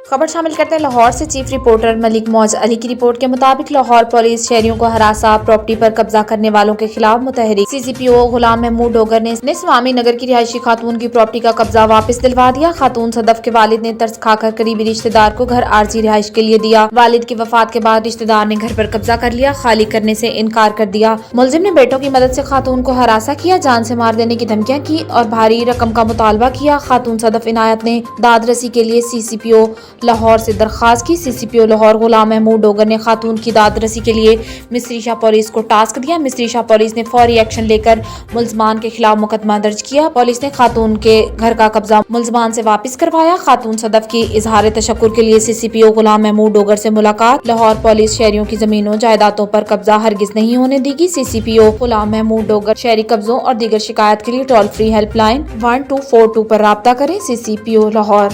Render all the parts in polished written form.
खबर शामिल करते हैं लाहौर से। चीफ रिपोर्टर मलिक मौज अली की रिपोर्ट के मुताबिक लाहौर पुलिस शहरियों को हरासा, प्रॉपर्टी पर कब्जा करने वालों के खिलाफ मुतहरिक CCPO गुलाम महमूद डोगर ने स्वामी नगर की रिहायशी खातून की प्रॉपर्टी का कब्जा वापस दिलवा दिया। खातून सदफ के वालिद ने तरस खाकर करीबी रिश्तेदार को घर आरजी रिहाइश के लिए दिया। वालिद की वफात के बाद रिश्तेदार ने घर पर कब्जा कर लिया, खाली करने से इनकार कर दिया। मुलजिम ने बेटों की मदद से खातून को हरासा किया, जान से मार देने की धमकियां की और भारी रकम का मुतालबा किया। खातून सदफ इनायत ने दाद रसी के लिए CCPO लाहौर से दरखास्त की। CCPO लाहौर गुलाम महमूद डोगर ने खातून की दाद रसी के लिए मिस्री शाह पुलिस को टास्क दिया। मिस्री शाह पुलिस ने फौरी एक्शन लेकर मुल्जमान के खिलाफ मुकदमा दर्ज किया। पुलिस ने खातून के घर का कब्जा मुल्जमान से वापस करवाया। खातून सदफ की इजहार तशक्कुर के लिए CCPO गुलाम महमूद डोगर से मुलाकात। लाहौर पुलिस शहरियों की जमीनों जायदादों पर कब्जा हरगिज नहीं होने देगी। CCPO गुलाम महमूद डोगर शहरी कब्जों और दीगर शिकायत के लिए टोल फ्री हेल्पलाइन 1242 पर राब्ता करें। CCPO लाहौर।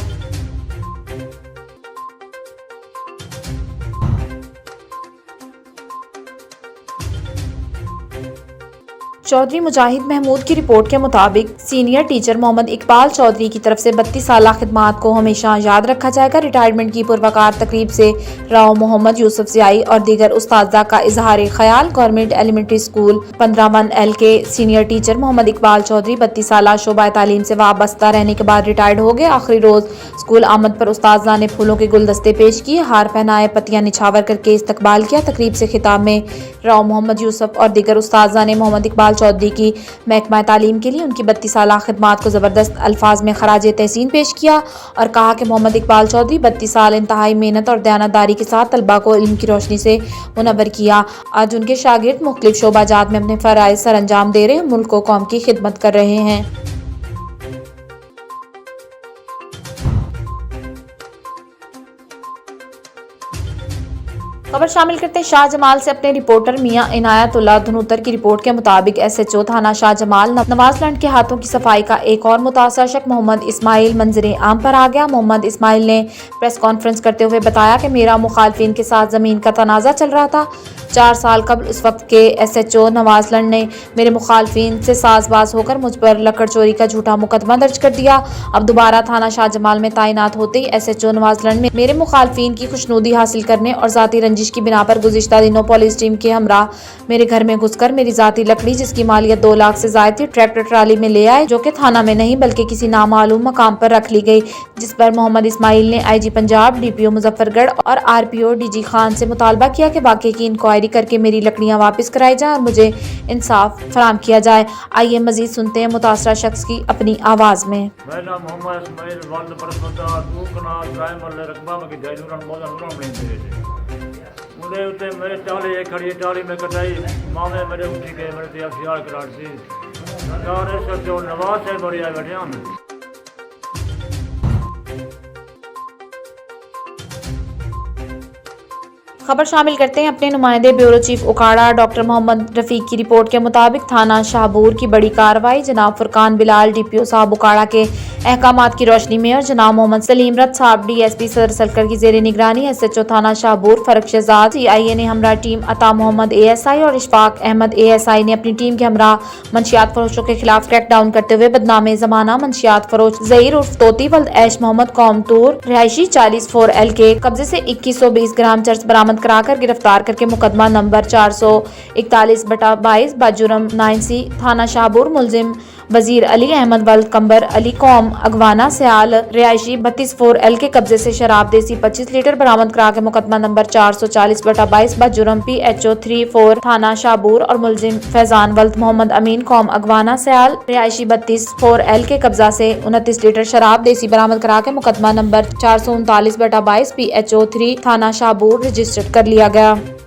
चौधरी मुजाहिद महमूद की रिपोर्ट के मुताबिक सीनियर टीचर मोहम्मद इकबाल चौधरी की तरफ से 32 साल खिदमात को हमेशा याद रखा जाएगा। रिटायरमेंट की पुरवकार तकरीब से राव मोहम्मद यूसुफ ज़ियाई और दीगर उस्तादा का इजहार ख्याल। गवर्नमेंट एलिमेंट्री स्कूल 15 के सीनियर टीचर मोहम्मद इकबाल चौधरी 32 साल शोबा तालीम से वाबस्ता रहने के बाद रिटायर्ड हो गए। आखिरी रोज स्कूल आमद पर उस्तादा ने फूलों के गुलदस्ते पेश किए, हार पहनाए, पत्तियां निछावर करके इस्तकबाल किया। तकरीब से खिताब में राव मोहम्मद यूसुफ और दीगर उस्तादा ने मोहम्मद इकबाल चौधरी की महकमा तालीम के लिए उनकी 32 साल खिदमात को ज़बरदस्त अल्फाज में खराज तहसीन पेश किया और कहा कि मोहम्मद इकबाल चौधरी 32 साल इंतहाई मेहनत और दयानतदारी के साथ तलबा को इल्म की रोशनी से मुनव्वर किया। आज उनके शागिर्द मुख्तलिफ शोबाजात में अपने फ़राइज़ सर अंजाम दे रहे, मुल्क को कौम की खिदमत कर रहे हैं। खबर शामिल करते हैं शाह जमाल से। अपने रिपोर्टर मियां इनायतुल्लाह धनूतर की रिपोर्ट के मुताबिक SHO थाना शाह जमाल नवाजलैंड के हाथों की सफाई का एक और मुतासर शख्स मोहम्मद इस्माइल मंजरे आम पर आ गया। मोहम्मद इस्माइल ने प्रेस कॉन्फ्रेंस करते हुए बताया कि मेरा मुखालफिन के साथ जमीन का तनाज़ा चल रहा था। 4 साल कबल उस वक्त के SHO नवाजलैंड ने मेरे मुखालफिन से साजबाज होकर मुझ पर लकड़ चोरी का झूठा मुकदमा दर्ज कर दिया। अब दोबारा थाना शाह जमाल में तैनात होते ही SHO नवाजलैंड में मेरे मुखालफिन की खुशनुदी हासिल करने और जाती रंजिश की बिना पर गुज़िश्ता दिनों पुलिस टीम के हमरा मेरे घर में घुसकर मेरी जाती लकड़ी जिसकी मालियत 2 लाख से ज्यादा थी ट्रैक्टर ट्राली में ले आए, जो कि थाना में नहीं बल्कि किसी नामालूम मकाम पर रख ली गई। जिस पर मोहम्मद इस्माइल ने IG पंजाब, DPO मुजफ्फरगढ़ और RPO DG खान से मुतालबा किया कि वाकई की इंक्वायरी करके मेरी लकड़ियां वापस कराई जाए और मुझे इंसाफ फराम किया जाए। आइए मजीद सुनते हैं मुतासरा शख्स की अपनी आवाज में। मेरे टाली एक खड़ी टाली में कटाई मामे मेरे उठी के मेरे दिया ख्याल करार सी जो नवाज से बड़ी आए बैठे हम। खबर शामिल करते हैं अपने नुमाइंदे ब्यूरो चीफ उकाड़ा डॉक्टर मोहम्मद रफीक की रिपोर्ट के मुताबिक थाना शाहबूर की बड़ी कार्रवाई। जनाब फुरकान बिलाल DPO साहब उकाड़ा के अहकामात की रोशनी में और जनाब मोहम्मद सलीम रत साहब DSP सदर सलकर की जेर निगरानी SHO थाना शाहबूर फरक शहजाद CIA ने हमरा टीम अता मोहम्मद ASI और इशफाक अहमद ASI ने अपनी टीम के हमरा मंशियात फरोशों के खिलाफ क्रैकडाउन करते हुए बदनामे जमाना मंशियात फरोश जहीर उर्फ तोती वल्द ऐश मोहम्मद कौमतूर रिहायशी 40 के कब्जे से 2120 ग्राम चर्च बरामद कराकर गिरफ्तार करके मुकदमा नंबर 441/22 बाजुरम 9C थाना शाहबूर मुलजिम वजीर अली अहमद वल्द कंबर अली कौम अगवाना सयाल रिहायशी 32 के कब्जे से शराब देसी 25 लीटर बरामद करा के मुकदमा नंबर 440/22 बाजुरम PHO 34 थाना शाहबूर और मुलजिम फैजान वल्द मोहम्मद अमीन कौम अगवाना सयाल रिहायशी 32 के कब्जा से 29 लीटर शराब देसी बरामद करा के मुकदमा नंबर 439/22 PHO 3 थाना शाहबूर रजिस्टर्ड कर लिया गया।